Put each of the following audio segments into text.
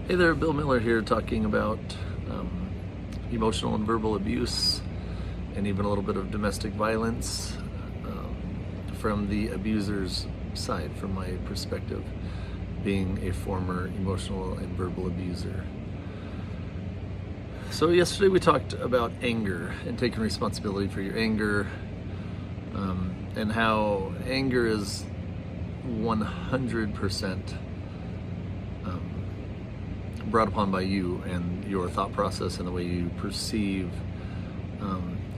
Hey there, Bill Miller here, talking about emotional and verbal abuse and even a little bit of domestic violence from the abuser's side, from my perspective, being a former emotional and verbal abuser. So yesterday we talked about anger and taking responsibility for your anger, and how anger is 100% brought upon by you and your thought process and the way you perceive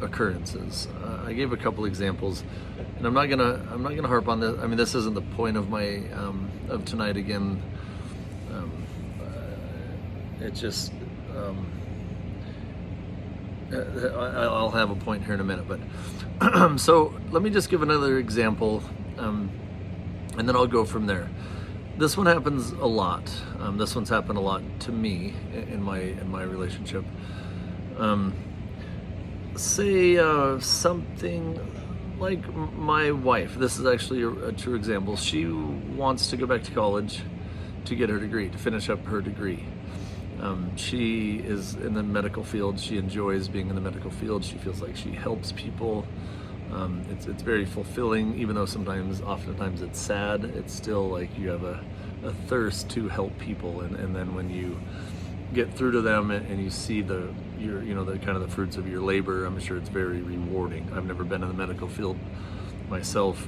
occurrences. I gave a couple examples, and I'm not gonna harp on this. I mean, this isn't the point of my of tonight. Again, it just I'll have a point here in a minute, but so let me just give another example, and then I'll go from there. This one happens a lot. This one's happened a lot to me in my relationship. Say something like my wife. This is actually a true example. She wants to go back to college to get her degree, to finish up her degree. She is in the medical field. She enjoys being in the medical field. She feels like she helps people. It's very fulfilling, even though oftentimes it's sad. It's still like you have a thirst to help people, and then when you get through to them and you see the kind of the fruits of your labor, I'm sure it's very rewarding. I've never been in the medical field myself,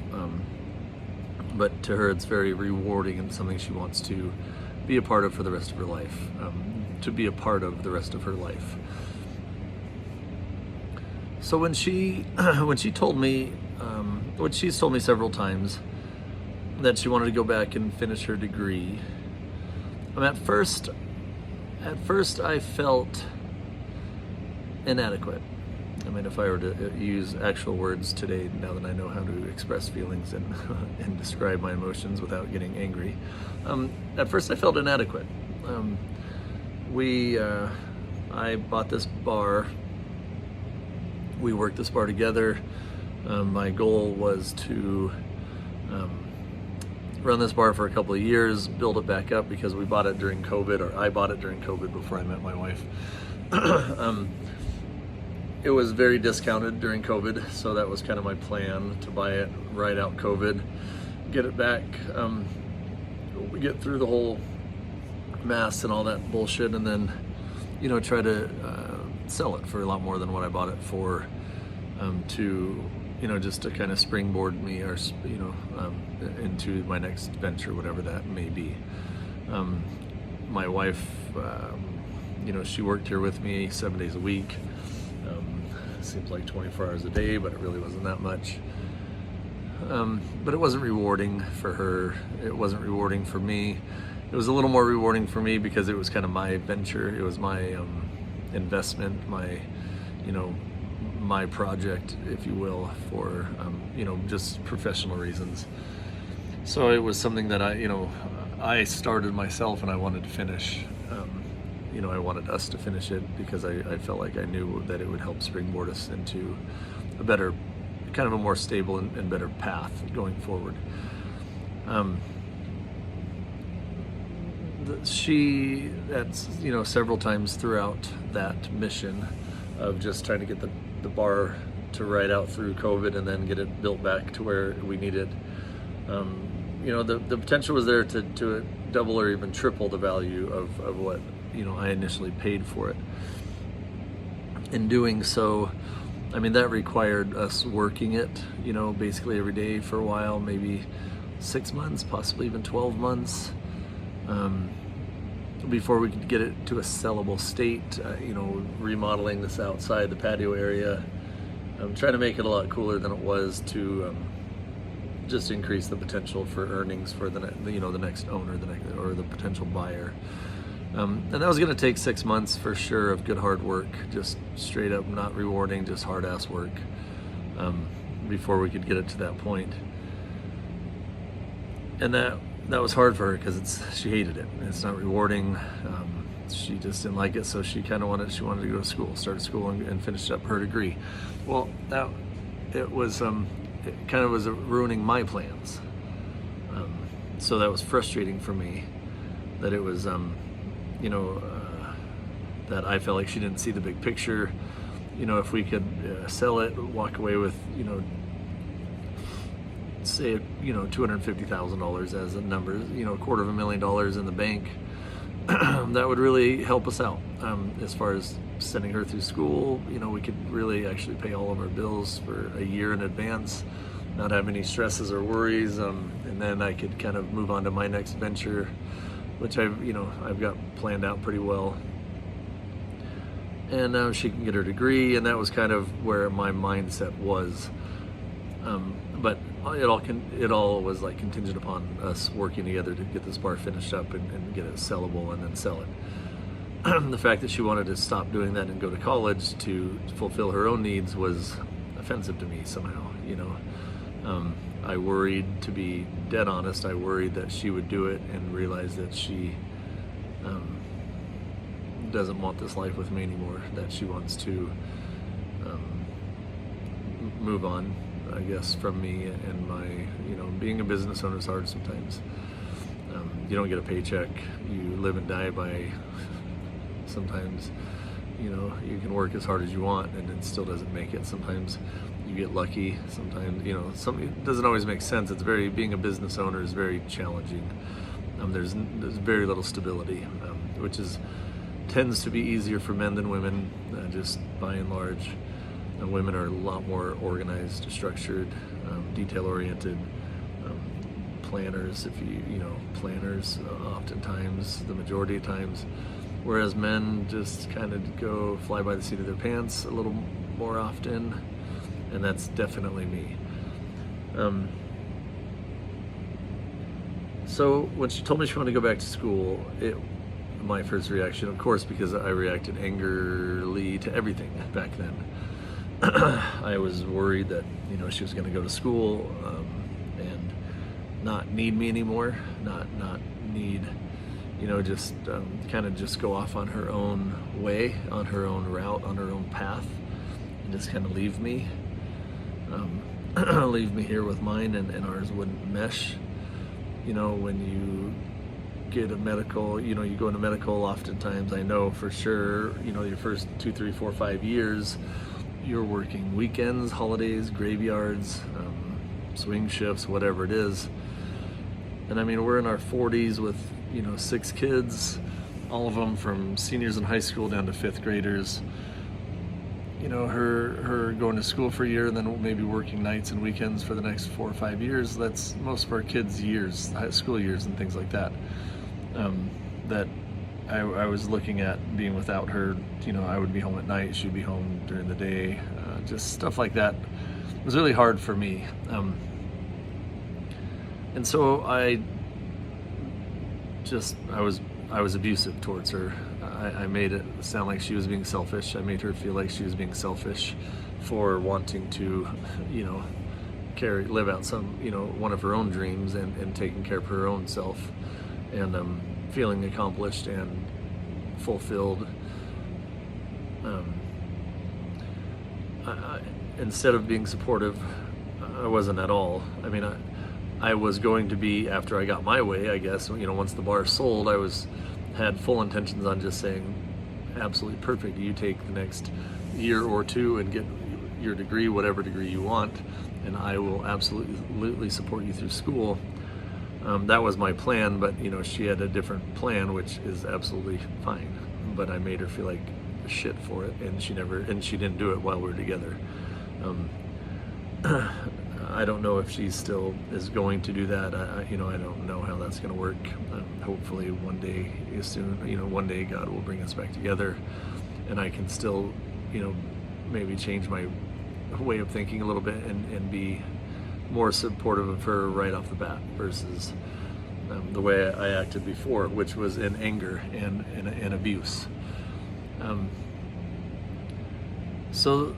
but to her it's very rewarding and something she wants to be a part of for the rest of her life, to be a part of the rest of her life. So when she told me, which she's told me several times, that she wanted to go back and finish her degree, at first I felt inadequate. I mean, if I were to use actual words today, now that I know how to express feelings and describe my emotions without getting angry, at first I felt inadequate. I bought this bar. We worked this bar together. My goal was to run this bar for a couple of years, build it back up, because we bought it during COVID, or I bought it during COVID before I met my wife. It was very discounted during COVID, so that was kind of my plan, to buy it right out COVID, get it back, we get through the whole mass and all that bullshit, and then try to sell it for a lot more than what I bought it for, to just to kind of springboard me, or into my next venture, whatever that may be. My wife, she worked here with me 7 days a week. Seems like 24 hours a day, but it really wasn't that much. But it wasn't rewarding for her. It wasn't rewarding for me. It was a little more rewarding for me because it was kind of my venture. It was my investment, my project, if you will, for just professional reasons. So it was something that I started myself, and I wanted to finish. I wanted us to finish it because I felt like I knew that it would help springboard us into a better, kind of a more stable and better path going forward. She, several times throughout that mission of just trying to get the bar to ride out through COVID and then get it built back to where we need it. The potential was there to double or even triple the value of what I initially paid for it. In doing so, I mean, that required us working it, basically every day for a while, maybe 6 months, possibly even 12 months, before we could get it to a sellable state. Remodeling this outside, the patio area, trying to make it a lot cooler than it was, to just increase the potential for earnings for the next owner, or the potential buyer. And that was going to take 6 months for sure of good hard work, just straight up not rewarding, just hard ass work, before we could get it to that point. And that was hard for her because she hated it. It's not rewarding. She just didn't like it, so she wanted to go to school, start school, and finish up her degree. Well, it kind of was ruining my plans. So that was frustrating for me, that it was that I felt like she didn't see the big picture. If we could sell it, walk away with, say, $250,000 as a number, $250,000 in the bank, that would really help us out as far as sending her through school. We could really actually pay all of our bills for a year in advance, not have any stresses or worries, and then I could kind of move on to my next venture, which I've got planned out pretty well. And now she can get her degree, and that was kind of where my mindset was. But it all was like contingent upon us working together to get this bar finished up and get it sellable and then sell it. The fact that she wanted to stop doing that and go to college to fulfill her own needs was offensive to me somehow. I worried, to be dead honest, I worried that she would do it and realize that she doesn't want this life with me anymore, that she wants to move on, I guess, from me and my, being a business owner is hard sometimes. You don't get a paycheck, you live and die by, sometimes, you can work as hard as you want and it still doesn't make it. Sometimes you get lucky, sometimes, it doesn't always make sense. Being a business owner is very challenging. There's very little stability, which tends to be easier for men than women, just by and large. And women are a lot more organized, structured, detail-oriented, planners, planners oftentimes, the majority of times, whereas men just kind of go fly by the seat of their pants a little more often, and that's definitely me. So when she told me she wanted to go back to school, my first reaction, of course, because I reacted angrily to everything back then. I was worried that she was going to go to school and not need me anymore, not need, just kind of just go off on her own way, on her own route, on her own path, and just kind of leave me here with mine, and ours wouldn't mesh. When you get a medical, you go into medical, oftentimes, I know for sure, your first 2, 3, 4, 5 years, you're working weekends, holidays, graveyards, swing shifts, whatever it is. And we're in our 40s with, 6 kids, all of them from seniors in high school down to 5th graders. Her going to school for a year and then maybe working nights and weekends for the next 4 or 5 years. That's most of our kids' years, high school years and things like that. That I was looking at being without her. I would be home at night, she'd be home during the day, just stuff like that. It was really hard for me. And so I was abusive towards her. I made it sound like she was being selfish. I made her feel like she was being selfish for wanting to, live out some, one of her own dreams and taking care of her own self and feeling accomplished and fulfilled. Instead of being supportive, I wasn't at all. I was going to be, after I got my way, I guess, once the bar sold, had full intentions on just saying, absolutely perfect, you take the next year or two and get your degree, whatever degree you want, and I will absolutely support you through school. That was my plan, but she had a different plan, which is absolutely fine. But I made her feel like shit for it, and she didn't do it while we were together. I don't know if she still is going to do that. I don't know how that's going to work. Hopefully one day soon, one day God will bring us back together, and I can still, maybe change my way of thinking a little bit and be more supportive of her right off the bat versus the way I acted before, which was in anger and abuse. So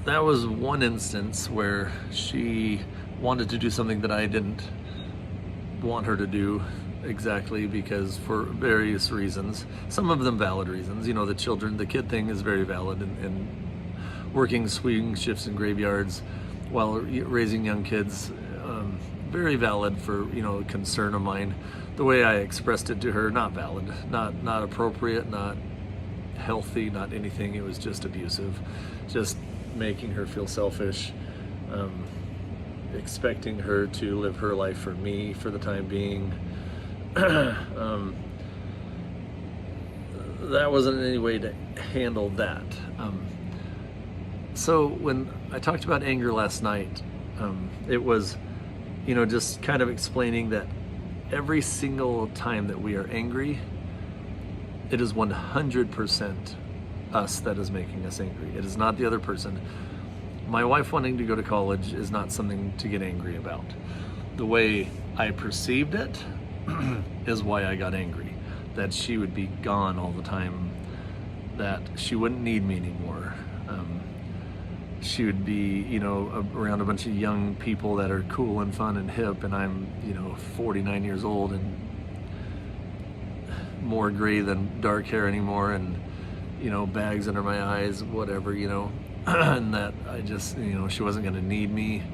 that was one instance where she wanted to do something that I didn't want her to do exactly, because for various reasons, some of them valid reasons. The kid thing is very valid, and working swing shifts in graveyards while raising young kids, very valid for, concern of mine. the way I expressed it to her, not valid, not appropriate, not healthy, not anything. It was just abusive, just making her feel selfish, expecting her to live her life for me for the time being. That wasn't any way to handle that. So when I talked about anger last night, it was, just kind of explaining that every single time that we are angry, it is 100% us that is making us angry. It is not the other person. My wife wanting to go to college is not something to get angry about. The way I perceived it is why I got angry. That she would be gone all the time, that she wouldn't need me anymore. She would be, around a bunch of young people that are cool and fun and hip, and I'm, 49 years old and more gray than dark hair anymore, and, bags under my eyes, whatever, and that I just, she wasn't going to need me.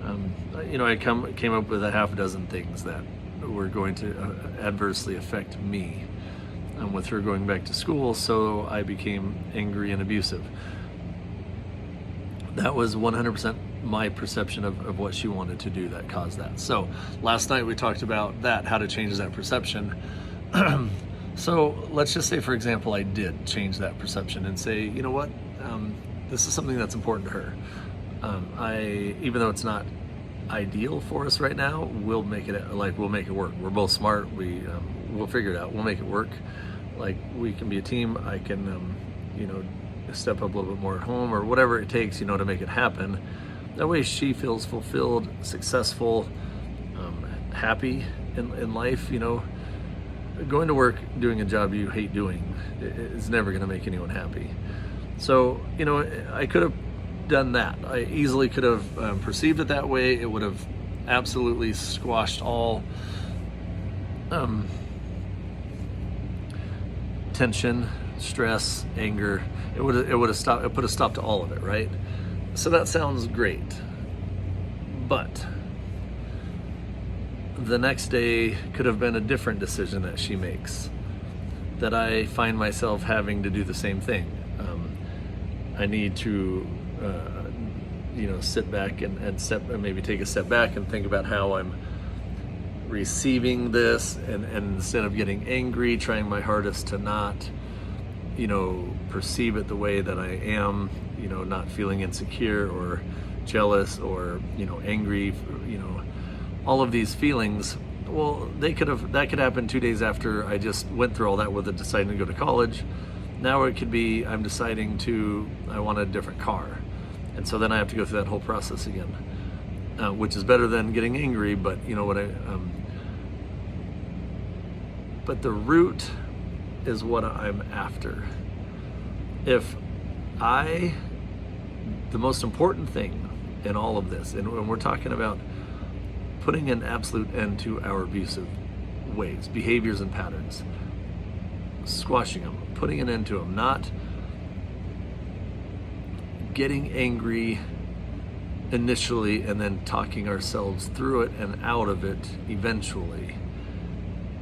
I came up with a half dozen things that were going to adversely affect me with her going back to school, so I became angry and abusive. That was 100% my perception of what she wanted to do that caused that. So last night we talked about that, how to change that perception. So let's just say, for example, I did change that perception and say, you know what, this is something that's important to her. Even though it's not ideal for us right now, we'll make it work. We're both smart. We'll figure it out. We'll make it work. Like, we can be a team. I can, step up a little bit more at home, or whatever it takes, to make it happen. That way she feels fulfilled, successful, happy in life. Going to work doing a job you hate doing is never going to make anyone happy. So, I could have done that. I easily could have perceived it that way. It would have absolutely squashed all tension, stress, anger. It would have stopped. It put a stop to all of it, right? So that sounds great, but the next day could have been a different decision that she makes, that I find myself having to do the same thing. I need to sit back and maybe take a step back and think about how I'm receiving this, and instead of getting angry, trying my hardest to not perceive it the way that I am, not feeling insecure or jealous or angry, all of these feelings. Well, that could happen 2 days after I just went through all that with it, deciding to go to college. Now it could be I'm deciding I want a different car, and so then I have to go through that whole process again, which is better than getting angry. But but the root is what I'm after. The most important thing in all of this, and when we're talking about putting an absolute end to our abusive ways, behaviors, and patterns, squashing them, putting an end to them, not getting angry initially and then talking ourselves through it and out of it eventually,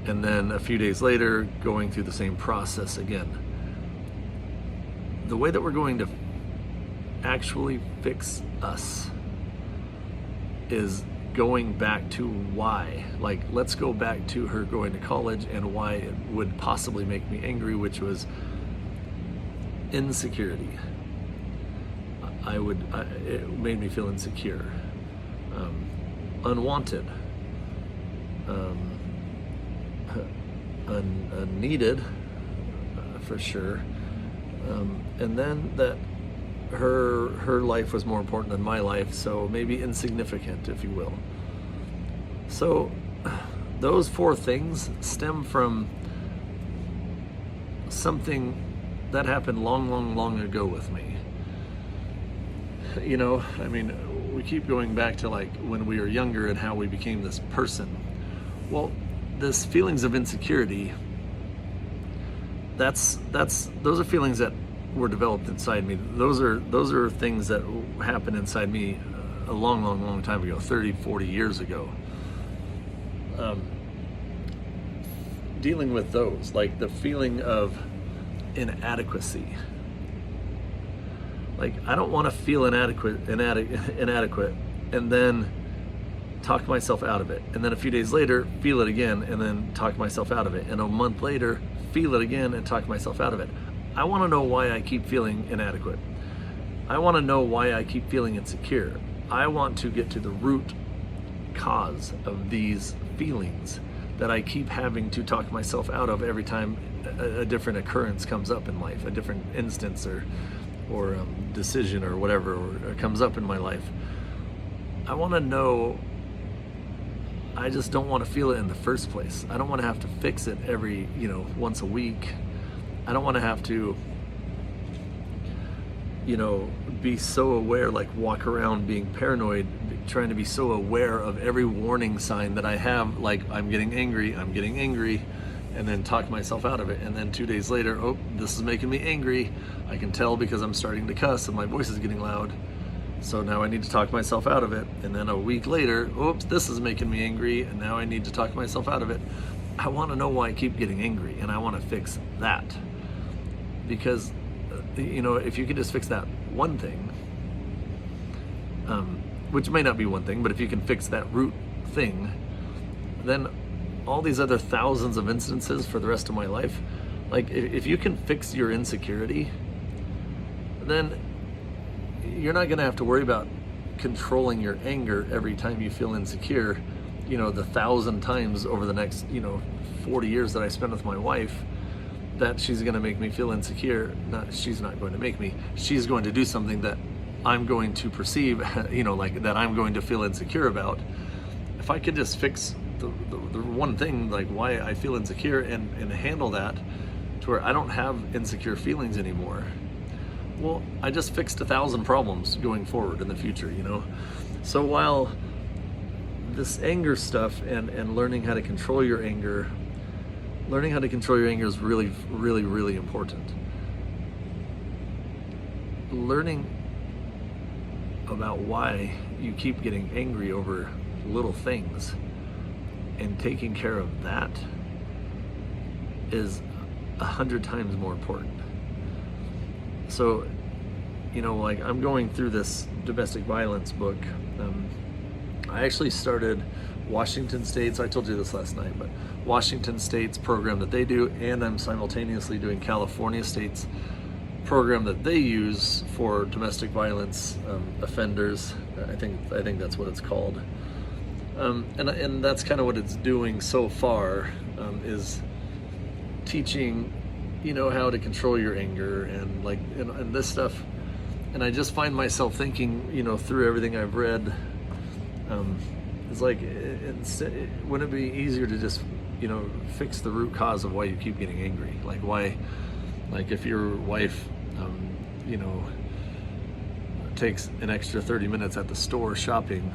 and then a few days later going through the same process again. The way that we're going to actually fix us is going back to why. Like, let's go back to her going to college and why it would possibly make me angry, which was insecurity. It made me feel insecure, unwanted, unneeded, for sure. And then that her life was more important than my life, so maybe insignificant, if you will. So those four things stem from something that happened long ago with me. We keep going back to like when we were younger and how we became this person. Well, this feelings of insecurity, those are feelings that were developed inside me. Those are things that happened inside me a long time ago, 30, 40 years ago. dealing with those, like the feeling of inadequacy. Like, I don't want to feel inadequate, and then talk myself out of it. And then a few days later, feel it again, and then talk myself out of it. And a month later, feel it again and talk myself out of it. I want to know why I keep feeling inadequate. I want to know why I keep feeling insecure. I want to get to the root cause of these feelings that I keep having to talk myself out of every time a different occurrence comes up in life, a different instance or decision or whatever or comes up in my life. I want to know. I just don't want to feel it in the first place. I don't want to have to fix it every, once a week. I don't want to have to, be so aware, like walk around being paranoid, trying to be so aware of every warning sign that I have, like I'm getting angry, and then talk myself out of it. And then 2 days later, oh, this is making me angry. I can tell because I'm starting to cuss and my voice is getting loud. So now I need to talk myself out of it. And then a week later, oops, this is making me angry, and now I need to talk myself out of it. I want to know why I keep getting angry, and I want to fix that. Because, if you could just fix that one thing, which may not be one thing, but if you can fix that root thing, then all these other thousands of instances for the rest of my life, like if you can fix your insecurity, then you're not going to have to worry about controlling your anger every time you feel insecure, the 1,000 times over the next, 40 years that I spent with my wife, that she's going to make me feel insecure. She's not going to make me. She's going to do something that I'm going to perceive, like that I'm going to feel insecure about. If I could just fix the one thing, like why I feel insecure, and handle that to where I don't have insecure feelings anymore, well, I just fixed 1,000 problems going forward in the future, So while this anger stuff and learning how to control your anger is really, really, really important. Learning about why you keep getting angry over little things and taking care of that is 100 times more important. So, like I'm going through this domestic violence book. I actually started Washington State's, I told you this last night, but Washington State's program that they do, and I'm simultaneously doing California State's program that they use for domestic violence offenders. I think that's what it's called. And that's kind of what it's doing so far, is teaching, how to control your anger and this stuff. And I just find myself thinking, through everything I've read, it's like, wouldn't it be easier to just, fix the root cause of why you keep getting angry? Like why, like if your wife, takes an extra 30 minutes at the store shopping,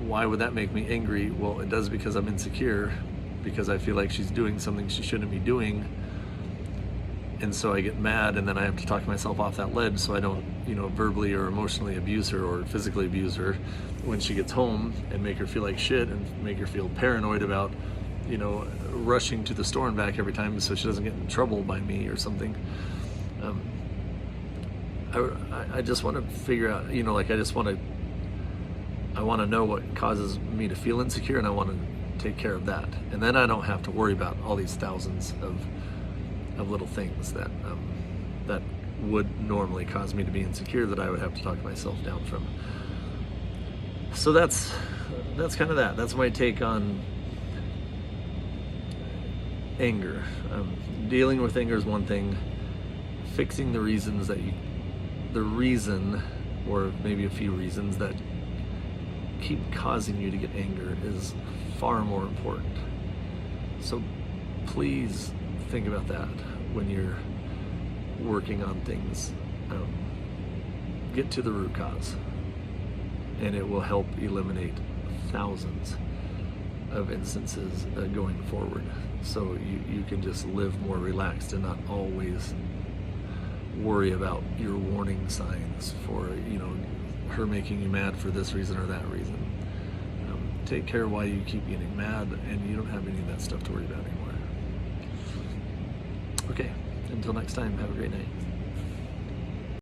why would that make me angry? Well, it does because I'm insecure, because I feel like she's doing something she shouldn't be doing. And so I get mad, and then I have to talk myself off that ledge so I don't, verbally or emotionally abuse her or physically abuse her when she gets home, and make her feel like shit and make her feel paranoid about, rushing to the store and back every time so she doesn't get in trouble by me or something. I just want to figure out, I want to know what causes me to feel insecure, and I want to take care of that. And then I don't have to worry about all these thousands of little things that would normally cause me to be insecure, that I would have to talk myself down from. So that's kind of that. That's my take on anger. Dealing with anger is one thing. Fixing the reasons or maybe a few reasons that keep causing you to get anger is far more important. So please think about that when you're working on things. Get to the root cause, and it will help eliminate thousands of instances going forward, so you can just live more relaxed and not always worry about your warning signs for her making you mad for this reason or that reason. take care of why you keep getting mad, and you don't have any of that stuff to worry about anymore. Okay, until next time, have a great night.